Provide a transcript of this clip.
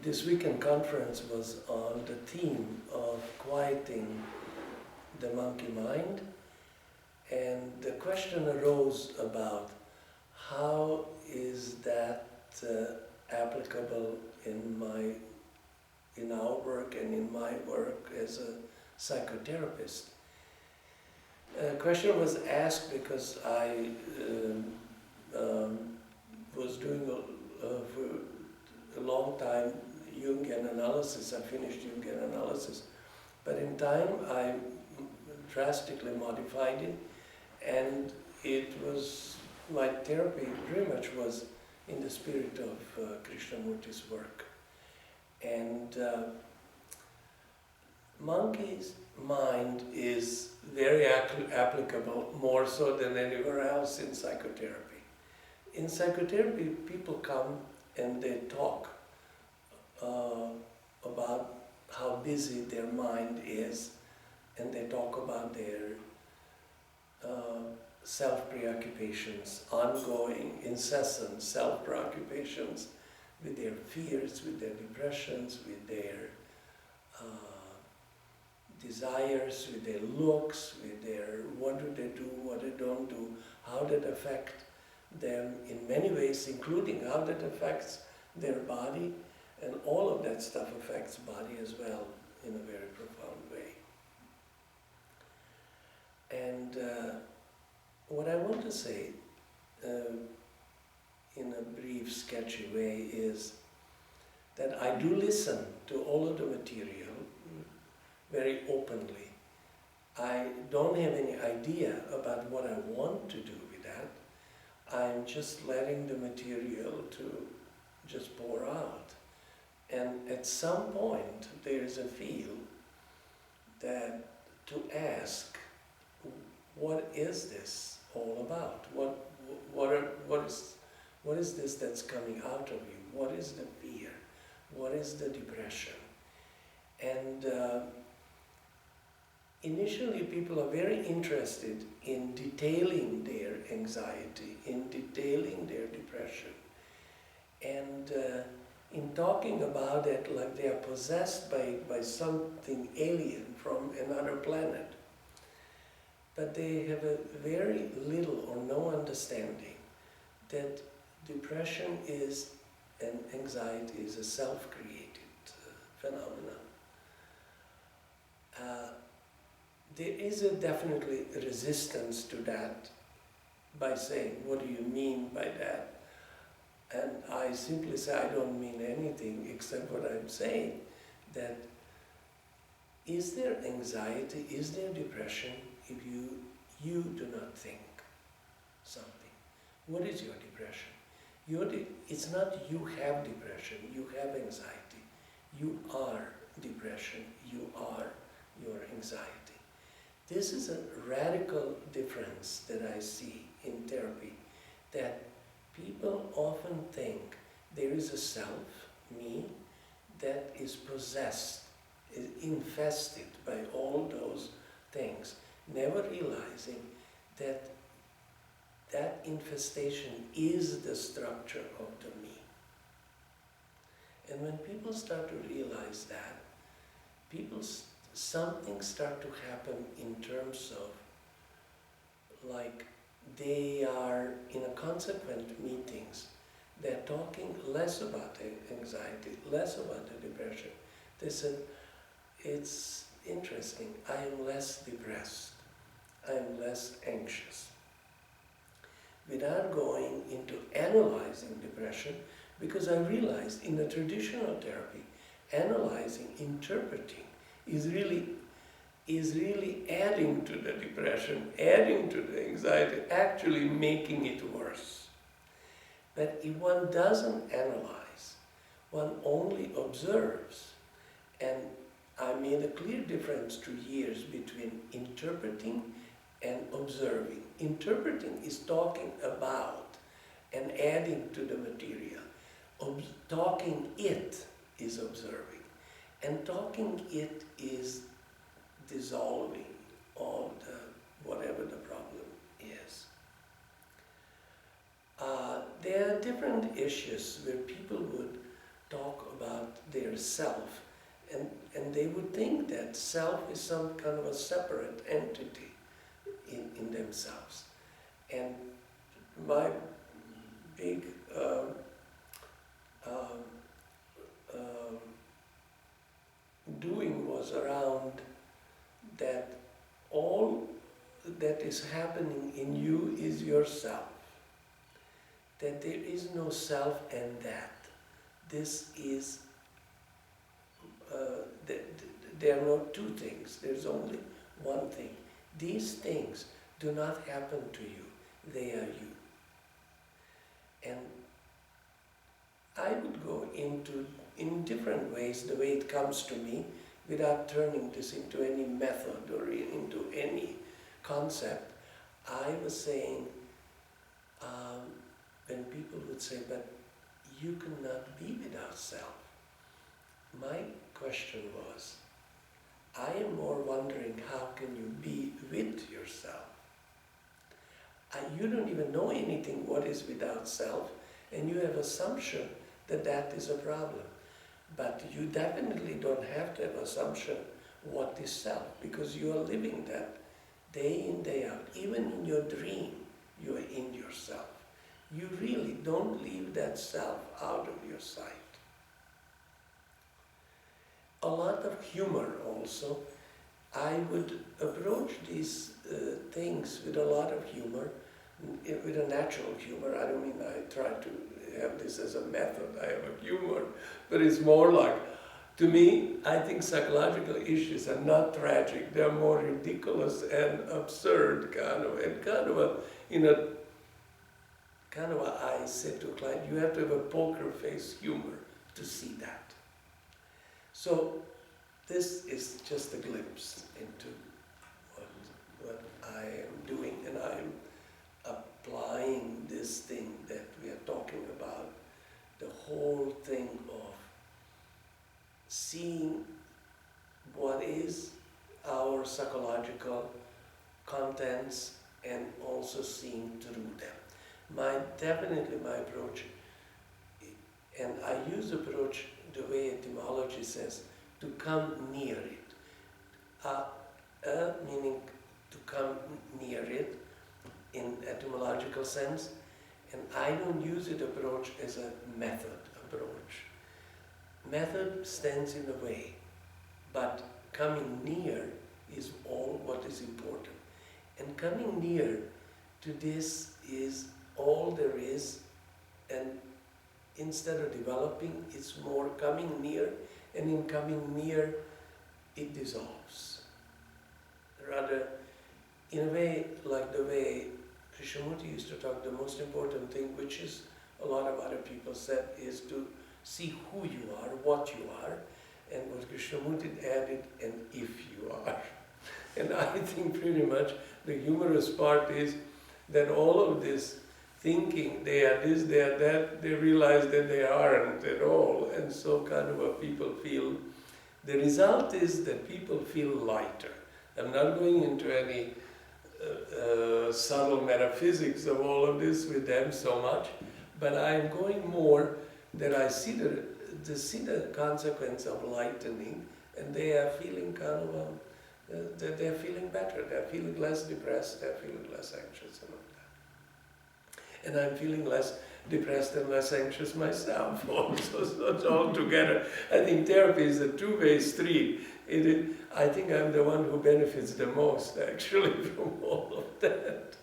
this weekend conference was on the theme of quieting the monkey mind, and the question arose about how is that applicable in our work and in my work as a psychotherapist. The question was asked because I was doing for a long time Jungian analysis. I finished Jungian analysis, but in time I drastically modified it, and it was, my therapy very much was in the spirit of Krishnamurti's work. And monkey's mind is very applicable, more so than anywhere else in psychotherapy. In psychotherapy, people come and they talk about how busy their mind is, and they talk about their self-preoccupations, ongoing, incessant self-preoccupations with their fears, with their depressions, with their desires, with their looks, with their what do they do, what they don't do, how that affect them in many ways, including how that affects their body, and all of that stuff affects body as well in a very profound way. And what I want to say in a brief, sketchy way is that I do listen to all of the material very openly. I don't have any idea about what I want to do with that. I'm just letting the material to just pour out. And at some point there is a feel that to ask, what is this all about? What is this that's coming out of you? What is the fear? What is the depression? And initially people are very interested in detailing their anxiety, in detailing their depression, and in talking about it like they are possessed by something alien from another planet. But they have a very little or no understanding that depression is, and anxiety is, a self-created phenomenon. There is definitely a resistance to that by saying, what do you mean by that? And I simply say, I don't mean anything except what I'm saying, that is there anxiety, is there depression if you do not think something? What is your depression? It's not you have depression, you have anxiety. You are depression, you are your anxiety. This is a radical difference that I see in therapy, that people often think there is a self, me, that is possessed, is infested by all those things, never realizing that that infestation is the structure of the me. And when people start to realize that, something start to happen in terms of, like, they are in a consequent meetings, they're talking less about anxiety, less about the depression. They said, it's interesting, I am less depressed, I am less anxious. Without going into analyzing depression, because I realized in a traditional therapy, analyzing, interpreting is really adding to the depression, adding to the anxiety, actually making it worse. But if one doesn't analyze, one only observes. And I made a clear difference through years between interpreting and observing. Interpreting is talking about and adding to the material. Talking it is observing. And talking it is dissolving all whatever the problem is. There are different issues where people would talk about their self, and they would think that self is some kind of a separate entity in themselves. And my big doing was around that all that is happening in you is yourself. That there is no self and that. This is, there are not two things, there's only one thing. These things do not happen to you, they are you. And I would go in different ways, the way it comes to me, without turning this into any method or into any concept. I was saying, when people would say, but you cannot be without self. My question was, I am more wondering, how can you be with yourself? You don't even know anything what is without self, and you have assumption that that is a problem. But you definitely don't have to have assumption what is self, because you are living that day in, day out. Even in your dream, you are in yourself. You really don't leave that self out of your sight. A lot of humor also. I would approach these things with a lot of humor, with a natural humor. I don't mean I try to have this as a method, I have a humor, but it's more like, to me, I think psychological issues are not tragic, they're more ridiculous and absurd I said to a client, you have to have a poker face humor to see that. So this is just a glimpse into what I am doing, and I'm applying this thing that we are talking about, the whole thing of seeing what is our psychological contents and also seeing through them. Definitely my approach, and I use approach the way etymology says, to come near it. Meaning to come near it in etymological sense, and I don't use it approach as a method approach. Method stands in the way, but coming near is all what is important. And coming near to this is all there is, and instead of developing, it's more coming near, and in coming near, it dissolves. Rather, in a way, like the way Krishnamurti used to talk, the most important thing, which is a lot of other people said, is to see who you are, what you are, and what Krishnamurti added, and if you are. And I think pretty much the humorous part is that all of this thinking they are this, they are that, they realize that they aren't at all, and so people feel, the result is that people feel lighter. I'm not going into any subtle metaphysics of all of this with them so much, but I'm going more that I see the consequence of lightening, and they are feeling they're feeling better, they're feeling less depressed, they're feeling less anxious and all that. And I'm feeling less depressed and less anxious myself also, so it's all together. I think therapy is a two-way street. I think I'm the one who benefits the most actually from all of that.